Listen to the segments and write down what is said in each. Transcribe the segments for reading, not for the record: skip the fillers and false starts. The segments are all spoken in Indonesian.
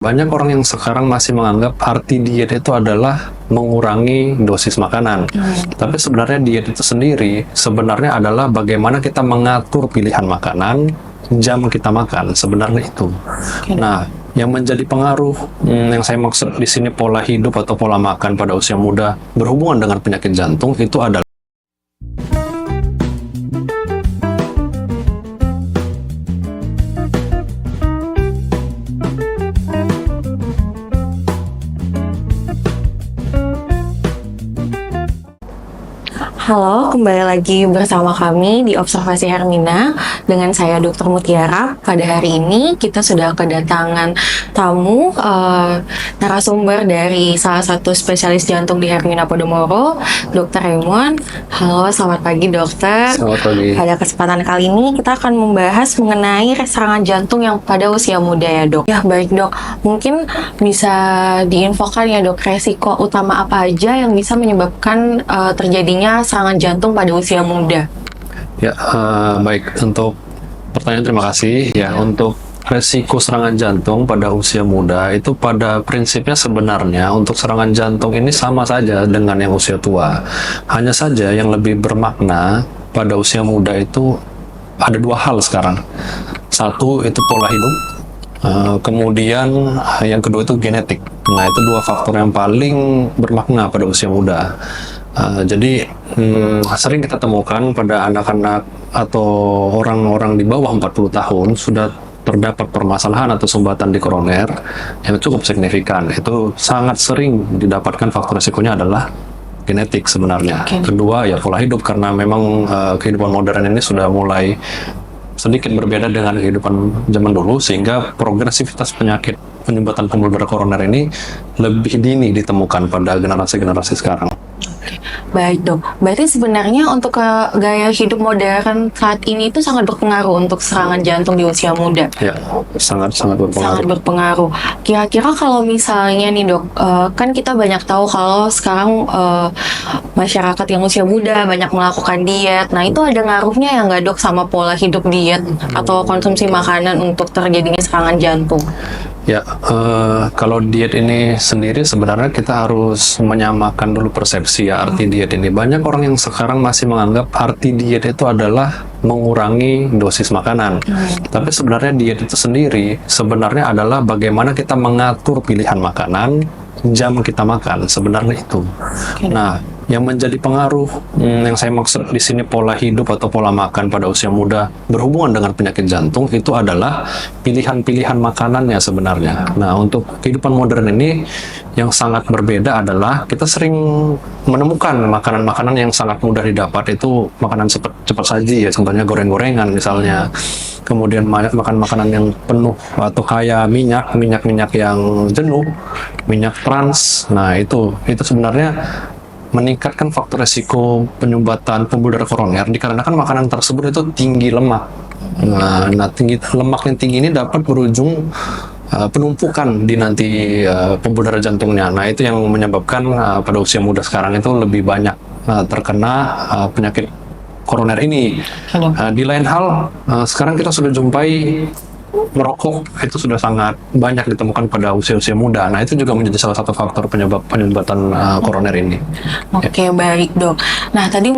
Banyak orang yang sekarang masih menganggap arti diet itu adalah mengurangi dosis makanan. Tapi sebenarnya diet itu sendiri sebenarnya adalah bagaimana kita mengatur pilihan makanan, jam kita makan, sebenarnya itu. Nah, yang menjadi pengaruh yang saya maksud di sini pola hidup atau pola makan pada usia muda berhubungan dengan penyakit jantung itu adalah Halo, kembali lagi bersama kami di Observasi Hermina dengan saya Dr. Mutiara. Pada hari ini kita sudah kedatangan tamu narasumber dari salah satu spesialis jantung di Hermina Podomoro, Dr. Raymond. Halo, selamat pagi dokter. Selamat pagi. Pada kesempatan kali ini kita akan membahas mengenai serangan jantung yang pada usia muda ya dok. Ya baik dok, mungkin bisa diinfokan ya dok, resiko utama apa aja yang bisa menyebabkan terjadinya serangan jantung pada usia muda? Ya, baik. Untuk pertanyaan terima kasih. Ya, untuk resiko serangan jantung pada usia muda itu pada prinsipnya sebenarnya untuk serangan jantung ini sama saja dengan yang usia tua. Hanya saja yang lebih bermakna pada usia muda itu ada dua hal sekarang. Satu itu pola hidup, kemudian yang kedua itu genetik. Nah, itu dua faktor yang paling bermakna pada usia muda. Jadi sering kita temukan pada anak-anak atau orang-orang di bawah 40 tahun sudah terdapat permasalahan atau sumbatan di koroner yang cukup signifikan. Itu sangat sering didapatkan faktor risikonya adalah genetik sebenarnya. Kedua ya pola hidup, karena memang kehidupan modern ini sudah mulai sedikit berbeda dengan kehidupan zaman dulu, sehingga progresivitas penyakit penyumbatan pembuluh darah koroner ini lebih dini ditemukan pada generasi-generasi sekarang. Baik dok, berarti sebenarnya untuk gaya hidup modern saat ini itu sangat berpengaruh untuk serangan jantung di usia muda. Ya, sangat berpengaruh. Sangat berpengaruh. Kira-kira kalau misalnya nih dok, kan kita banyak tahu kalau sekarang masyarakat yang usia muda banyak melakukan diet. Nah itu ada ngaruhnya ya nggak dok sama pola hidup diet atau konsumsi makanan untuk terjadinya serangan jantung? Ya, kalau diet ini sendiri sebenarnya kita harus menyamakan dulu persepsi ya arti diet ini. Banyak orang yang sekarang masih menganggap arti diet itu adalah mengurangi dosis makanan. Tapi sebenarnya diet itu sendiri sebenarnya adalah bagaimana kita mengatur pilihan makanan, jam kita makan, sebenarnya itu. Nah, yang menjadi pengaruh yang saya maksud di sini pola hidup atau pola makan pada usia muda berhubungan dengan penyakit jantung itu adalah pilihan-pilihan makanannya sebenarnya. Nah, untuk kehidupan modern ini yang sangat berbeda adalah kita sering menemukan makanan-makanan yang sangat mudah didapat, itu makanan cepat saji ya, contohnya goreng-gorengan misalnya. Kemudian makan makanan yang penuh atau kaya minyak yang jenuh, minyak trans. Nah, itu sebenarnya meningkatkan faktor resiko penyumbatan pembuluh darah koroner dikarenakan makanan tersebut itu tinggi lemak. Nah, tinggi lemak yang tinggi ini dapat berujung penumpukan di nanti pembuluh darah jantungnya. Nah, itu yang menyebabkan pada usia muda sekarang itu lebih banyak terkena penyakit koroner ini. Di lain hal, sekarang kita sudah jumpai merokok itu sudah sangat banyak ditemukan pada usia-usia muda. Nah, itu juga menjadi salah satu faktor penyebab penyumbatan koroner ini. Oke, baik dok. Nah, tadi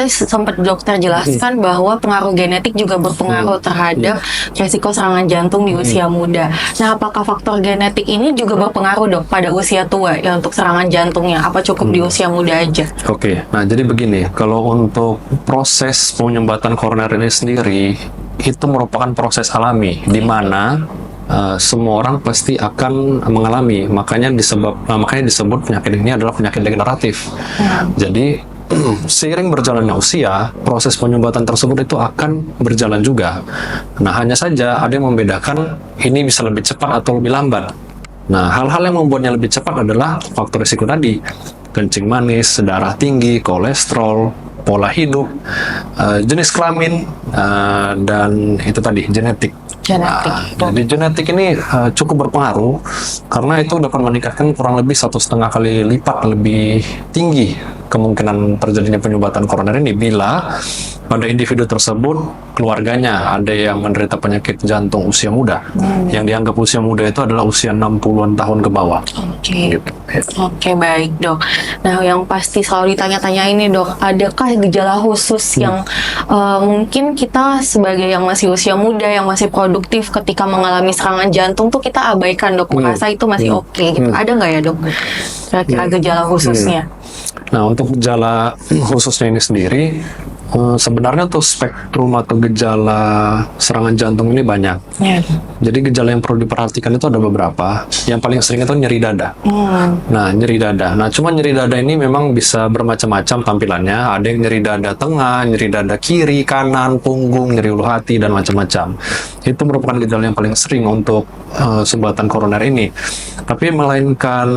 sempat dokter jelaskan bahwa pengaruh genetik juga berpengaruh terhadap resiko serangan jantung di usia muda. Nah, apakah faktor genetik ini juga berpengaruh dok pada usia tua ya untuk serangan jantungnya? Apa cukup di usia muda aja? Oke, nah jadi begini, kalau untuk proses penyumbatan koroner ini sendiri itu merupakan proses alami di mana semua orang pasti akan mengalami, makanya disebut penyakit ini adalah penyakit degeneratif. Jadi seiring berjalannya usia, proses penyumbatan tersebut itu akan berjalan juga. Nah, hanya saja ada yang membedakan ini bisa lebih cepat atau lebih lambat. Nah, hal-hal yang membuatnya lebih cepat adalah faktor risiko tadi, kencing manis, darah tinggi, kolesterol, pola hidup, jenis kelamin, dan itu tadi genetik. Jadi genetik ini cukup berpengaruh karena itu dapat meningkatkan kurang lebih 1,5 kali lipat lebih tinggi kemungkinan terjadinya penyumbatan koroner ini bila pada individu tersebut, keluarganya ada yang menderita penyakit jantung usia muda. Yang dianggap usia muda itu adalah usia 60-an tahun ke bawah. Oke. Gitu. Ya. Oke, baik dok. Nah, yang pasti selalu ditanya-tanya ini dok, adakah gejala khusus yang mungkin kita sebagai yang masih usia muda, yang masih produktif ketika mengalami serangan jantung tuh kita abaikan dok, merasa itu masih oke gitu. Ada nggak ya dok? Kira-kira gejala khususnya? Nah, untuk gejala khususnya ini sendiri, sebenarnya tuh spektrum atau gejala serangan jantung ini banyak. Ya. Jadi gejala yang perlu diperhatikan itu ada beberapa. Yang paling sering itu nyeri dada. Nah, nyeri dada. Nah, cuma nyeri dada ini memang bisa bermacam-macam tampilannya. Ada yang nyeri dada tengah, nyeri dada kiri, kanan, punggung, nyeri ulu hati, dan macam-macam. Itu merupakan gejala yang paling sering untuk sumbatan koroner ini. Tapi melainkan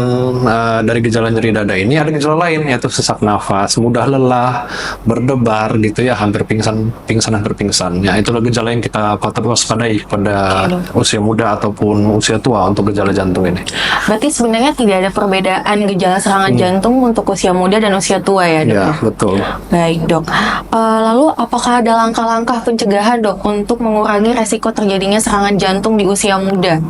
dari gejala nyeri dada ini, ada gejala lain, yaitu sesak nafas, mudah lelah, berdebar, gitu ya, hampir pingsan, hampir pingsan. Ya, itulah gejala yang kita patut waspadai pada usia muda ataupun usia tua untuk gejala jantung ini. Berarti sebenarnya tidak ada perbedaan gejala serangan jantung untuk usia muda dan usia tua ya dok? Ya, betul. Baik dok. Lalu apakah ada langkah-langkah pencegahan dok untuk mengurangi resiko terjadinya serangan jantung di usia muda?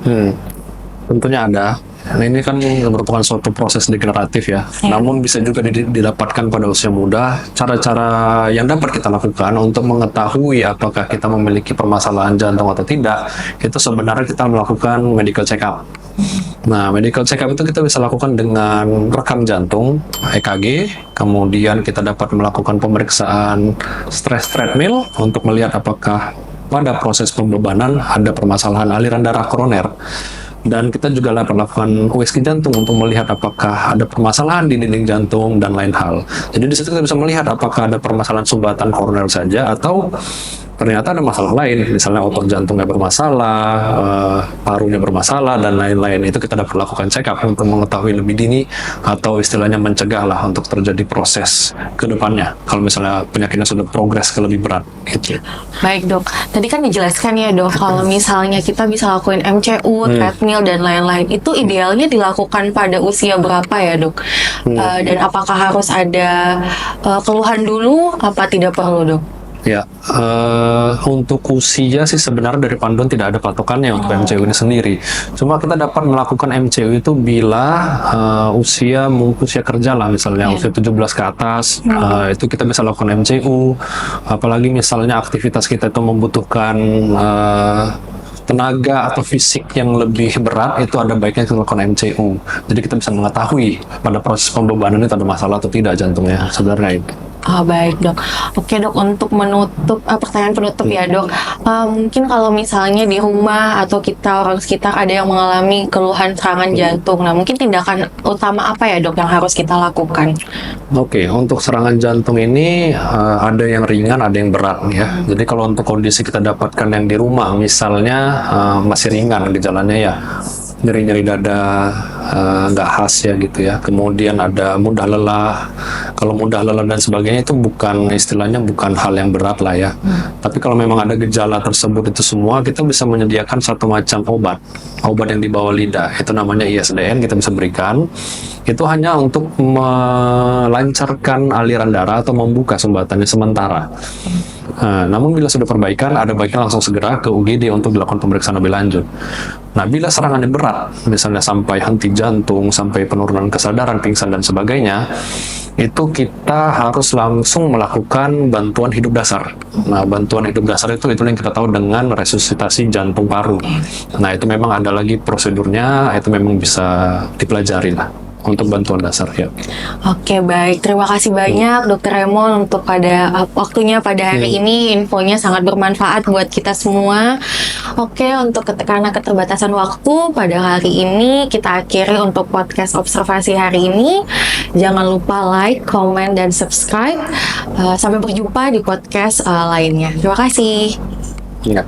Tentunya ada. Nah, ini kan merupakan suatu proses degeneratif ya. Namun bisa juga didapatkan pada usia muda. Cara-cara yang dapat kita lakukan untuk mengetahui apakah kita memiliki permasalahan jantung atau tidak, itu sebenarnya kita melakukan medical check up. Nah, medical check up itu kita bisa lakukan dengan rekam jantung, EKG, kemudian kita dapat melakukan pemeriksaan stress treadmill untuk melihat apakah pada proses pembebanan ada permasalahan aliran darah koroner. Dan kita juga dapat melakukan USG jantung untuk melihat apakah ada permasalahan di dinding jantung dan lain hal. Jadi di situ kita bisa melihat apakah ada permasalahan sumbatan koroner saja atau ternyata ada masalah lain, misalnya otot jantungnya bermasalah, parunya bermasalah, dan lain-lain. Itu kita dapat lakukan check up untuk mengetahui lebih dini atau istilahnya mencegah lah untuk terjadi proses ke depannya kalau misalnya penyakitnya sudah progres ke lebih berat gitu. Baik dok, tadi kan dijelaskan ya dok, kalau misalnya kita bisa lakuin MCU, treadmill, dan lain-lain, itu idealnya dilakukan pada usia berapa ya dok? Dan apakah harus ada keluhan dulu, apa tidak perlu dok? Ya, untuk usia sih sebenarnya dari panduan tidak ada patokannya untuk MCU ini sendiri. Cuma kita dapat melakukan MCU itu bila usia kerja lah, misalnya usia 17 ke atas, itu kita bisa lakukan MCU. Apalagi misalnya aktivitas kita itu membutuhkan tenaga atau fisik yang lebih berat, itu ada baiknya kita lakukan MCU. Jadi kita bisa mengetahui pada proses pembebanan itu ada masalah atau tidak jantungnya sebenarnya itu. Baik dok. Oke dok, untuk menutup pertanyaan penutup ya dok, mungkin kalau misalnya di rumah atau kita orang sekitar ada yang mengalami keluhan serangan jantung, nah mungkin tindakan utama apa ya dok yang harus kita lakukan? Oke, untuk serangan jantung ini ada yang ringan, ada yang berat ya. Jadi kalau untuk kondisi kita dapatkan yang di rumah, misalnya masih ringan gejalanya ya, nyeri-nyeri dada nggak khas ya gitu ya, kemudian ada mudah lelah. Kalau mudah lelah dan sebagainya itu istilahnya bukan hal yang berat lah ya. Tapi kalau memang ada gejala tersebut itu semua, kita bisa menyediakan satu macam obat yang di bawah lidah, itu namanya ISDN, kita bisa berikan. Itu hanya untuk melancarkan aliran darah atau membuka sumbatannya sementara. Namun bila sudah perbaikan, ada baiknya langsung segera ke UGD untuk dilakukan pemeriksaan lebih lanjut. Nah, bila serangannya berat, misalnya sampai henti jantung, sampai penurunan kesadaran, pingsan, dan sebagainya, itu kita harus langsung melakukan bantuan hidup dasar. Nah, bantuan hidup dasar itu yang kita tahu dengan resusitasi jantung paru. Nah, itu memang ada lagi prosedurnya, itu memang bisa dipelajari lah untuk bantuan dasar ya. Oke, baik. Terima kasih banyak Dr. Raymond untuk waktunya pada hari ini. Infonya sangat bermanfaat buat kita semua. Oke, karena keterbatasan waktu pada hari ini, kita akhiri untuk podcast observasi hari ini. Jangan lupa like, comment, dan subscribe. Sampai berjumpa di podcast lainnya. Terima kasih. Ya.